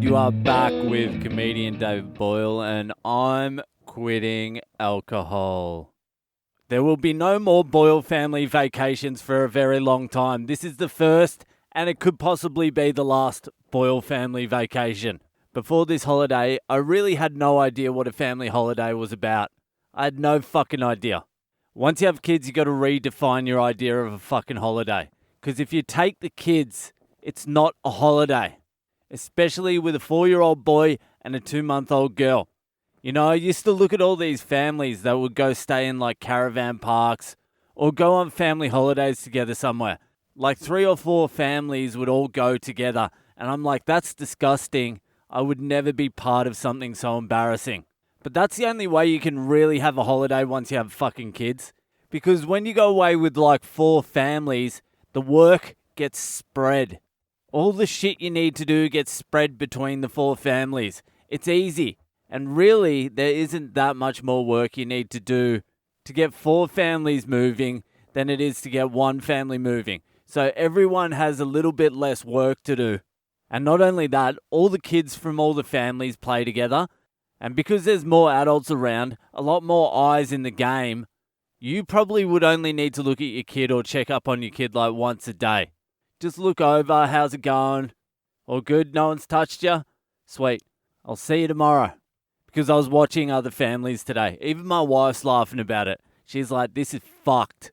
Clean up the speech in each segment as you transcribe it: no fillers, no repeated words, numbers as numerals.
You are back with comedian David Boyle, and I'm quitting alcohol. There will be no more Boyle family vacations for a very long time. This is the first, and it could possibly be the last Boyle family vacation. Before this holiday, I really had no idea what a family holiday was about. I had no fucking idea. Once you have kids, you got to redefine your idea of a fucking holiday. Because if you take the kids, it's not a holiday. Especially with a 4-year-old boy and a 2-month-old girl. You know, I used to look at all these families that would go stay in like caravan parks or go on family holidays together somewhere. Like 3 or 4 families would all go together. And I'm like, that's disgusting. I would never be part of something so embarrassing. But that's the only way you can really have a holiday once you have fucking kids. Because when you go away with like 4 families, the work gets spread. All the shit you need to do gets spread between the 4 families. It's easy. And really, there isn't that much more work you need to do to get 4 families moving than it is to get 1 family moving. So everyone has a little bit less work to do. And not only that, all the kids from all the families play together. And because there's more adults around, a lot more eyes in the game, you probably would only need to look at your kid or check up on your kid like once a day. Just look over, how's it going? All good, no one's touched you? Sweet, I'll see you tomorrow. Because I was watching other families today. Even my wife's laughing about it. She's like, this is fucked.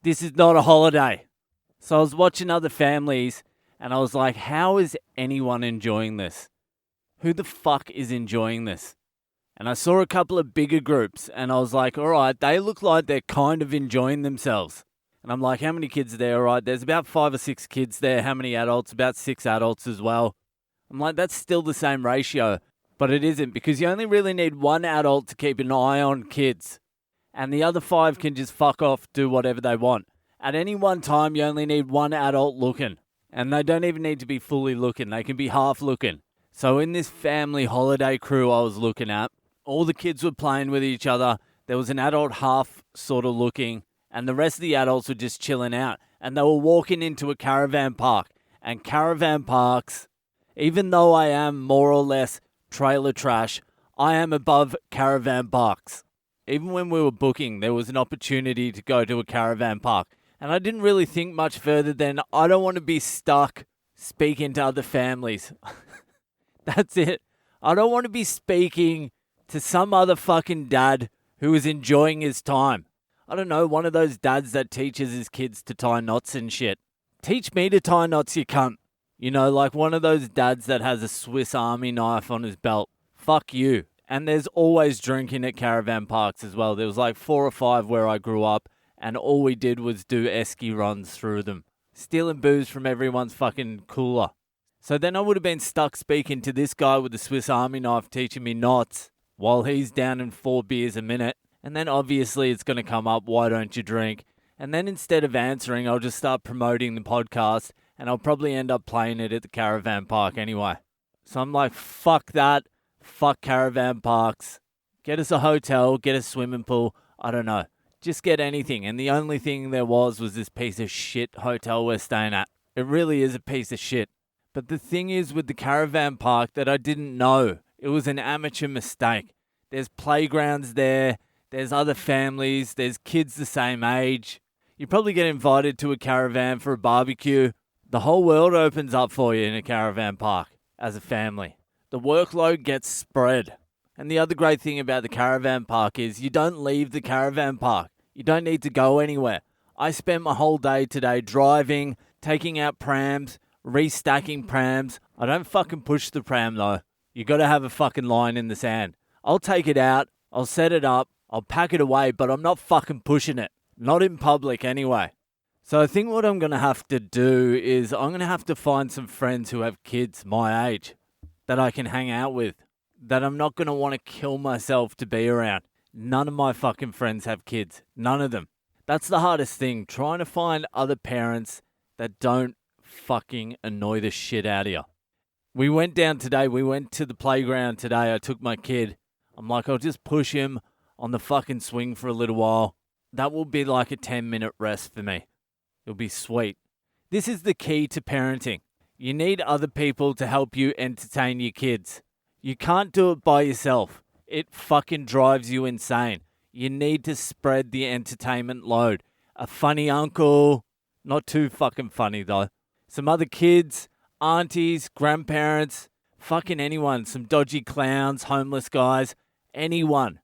This is not a holiday. So I was watching other families and I was like, how is anyone enjoying this? Who the fuck is enjoying this? And I saw a couple of bigger groups and I was like, all right, they look like they're kind of enjoying themselves. And I'm like, how many kids are there? All right, there's about 5 or 6 kids there. How many adults? About 6 adults as well. I'm like, that's still the same ratio. But it isn't, because you only really need 1 adult to keep an eye on kids. And the other 5 can just fuck off, do whatever they want. At any one time, you only need 1 adult looking. And they don't even need to be fully looking. They can be half looking. So in this family holiday crew I was looking at, all the kids were playing with each other. There was an adult half sort of looking. And the rest of the adults were just chilling out. And they were walking into a caravan park. And caravan parks, even though I am more or less trailer trash, I am above caravan parks. Even when we were booking, there was an opportunity to go to a caravan park. And I didn't really think much further than, I don't want to be stuck speaking to other families. That's it. I don't want to be speaking to some other fucking dad who is enjoying his time. I don't know, one of those dads that teaches his kids to tie knots and shit. Teach me to tie knots, you cunt. You know, like one of those dads that has a Swiss Army knife on his belt. Fuck you. And there's always drinking at caravan parks as well. There was like 4 or 5 where I grew up, and all we did was do esky runs through them. Stealing booze from everyone's fucking cooler. So then I would have been stuck speaking to this guy with the Swiss Army knife teaching me knots while he's down in 4 beers a minute. And then obviously it's going to come up, why don't you drink? And then instead of answering, I'll just start promoting the podcast and I'll probably end up playing it at the caravan park anyway. So I'm like, fuck that. Fuck caravan parks. Get us a hotel, get a swimming pool. I don't know. Just get anything. And the only thing there was this piece of shit hotel we're staying at. It really is a piece of shit. But the thing is with the caravan park that I didn't know. It was an amateur mistake. There's playgrounds there. There's other families. There's kids the same age. You probably get invited to a caravan for a barbecue. The whole world opens up for you in a caravan park as a family. The workload gets spread. And the other great thing about the caravan park is you don't leave the caravan park. You don't need to go anywhere. I spent my whole day today driving, taking out prams, restacking prams. I don't fucking push the pram though. You got to have a fucking line in the sand. I'll take it out. I'll set it up. I'll pack it away, but I'm not fucking pushing it. Not in public anyway. So I think what I'm going to have to do is I'm going to have to find some friends who have kids my age that I can hang out with, that I'm not going to want to kill myself to be around. None of my fucking friends have kids. None of them. That's the hardest thing, trying to find other parents that don't fucking annoy the shit out of you. We went down today. We went to the playground today. I took my kid. I'm like, I'll just push him on the fucking swing for a little while. That will be like a 10-minute rest for me. It'll be sweet. This is the key to parenting. You need other people to help you entertain your kids. You can't do it by yourself. It fucking drives you insane. You need to spread the entertainment load. A funny uncle, not too fucking funny though. Some other kids, aunties, grandparents, fucking anyone. Some dodgy clowns, homeless guys, anyone.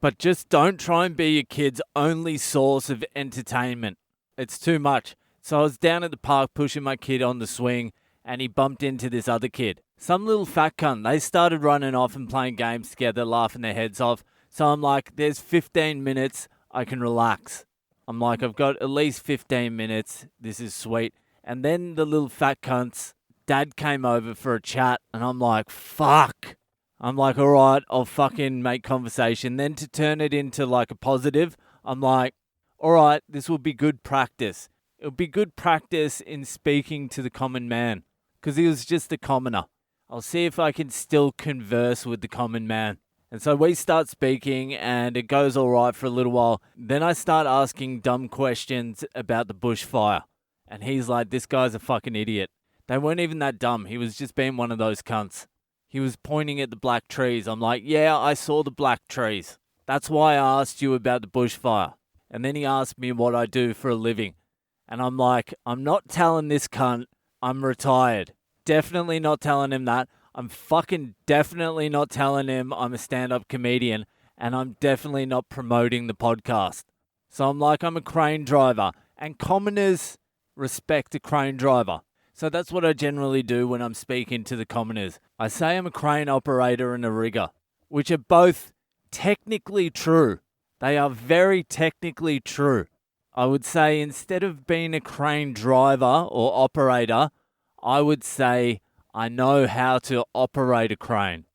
But just don't try and be your kid's only source of entertainment. It's too much. So I was down at the park pushing my kid on the swing and he bumped into this other kid. Some little fat cunt. They started running off and playing games together, laughing their heads off. So I'm like, there's 15 minutes. I can relax. I'm like, I've got at least 15 minutes. This is sweet. And then the little fat cunt's dad came over for a chat and I'm like, fuck. I'm like, all right, I'll fucking make conversation. Then to turn it into like a positive, I'm like, all right, this will be good practice. It'll be good practice in speaking to the common man because he was just a commoner. I'll see if I can still converse with the common man. And so we start speaking and it goes all right for a little while. Then I start asking dumb questions about the bushfire. And he's like, this guy's a fucking idiot. They weren't even that dumb. He was just being one of those cunts. He was pointing at the black trees. I'm like, yeah, I saw the black trees. That's why I asked you about the bushfire. And then he asked me what I do for a living. And I'm like, I'm not telling this cunt I'm retired. Definitely not telling him that. I'm fucking definitely not telling him I'm a stand-up comedian. And I'm definitely not promoting the podcast. So I'm like, I'm a crane driver. And commoners respect a crane driver. So that's what I generally do when I'm speaking to the commoners. I say I'm a crane operator and a rigger, which are both technically true. They are very technically true. I would say instead of being a crane driver or operator, I would say I know how to operate a crane.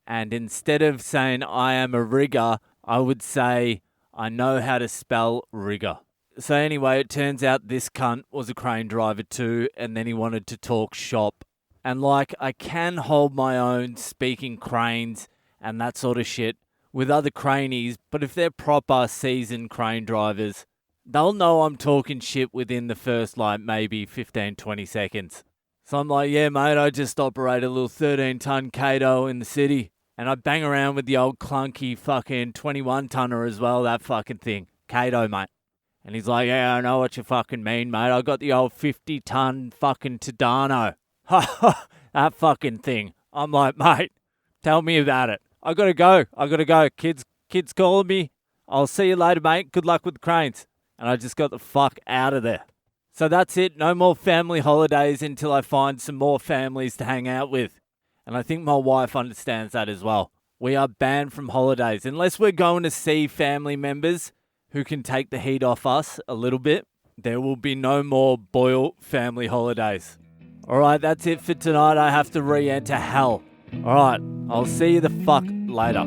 And instead of saying I am a rigger, I would say I know how to spell rigger. So anyway, it turns out this cunt was a crane driver too, and then he wanted to talk shop. And like, I can hold my own speaking cranes and that sort of shit with other cranies, but if they're proper seasoned crane drivers, they'll know I'm talking shit within the first like maybe 15, 20 seconds. So I'm like, yeah mate, I just operate a little 13-ton Kato in the city, and I bang around with the old clunky fucking 21-tonner as well, that fucking thing. Kato, mate. And he's like, yeah, I know what you fucking mean, mate. I got the old 50-ton fucking Tadano. That fucking thing. I'm like, mate, tell me about it. I gotta go. Kids calling me. I'll see you later, mate. Good luck with the cranes. And I just got the fuck out of there. So that's it. No more family holidays until I find some more families to hang out with. And I think my wife understands that as well. We are banned from holidays. Unless we're going to see family members who can take the heat off us a little bit, there will be no more Boyle family holidays. All right, that's it for tonight. I have to re-enter hell. All right, I'll see you the fuck later.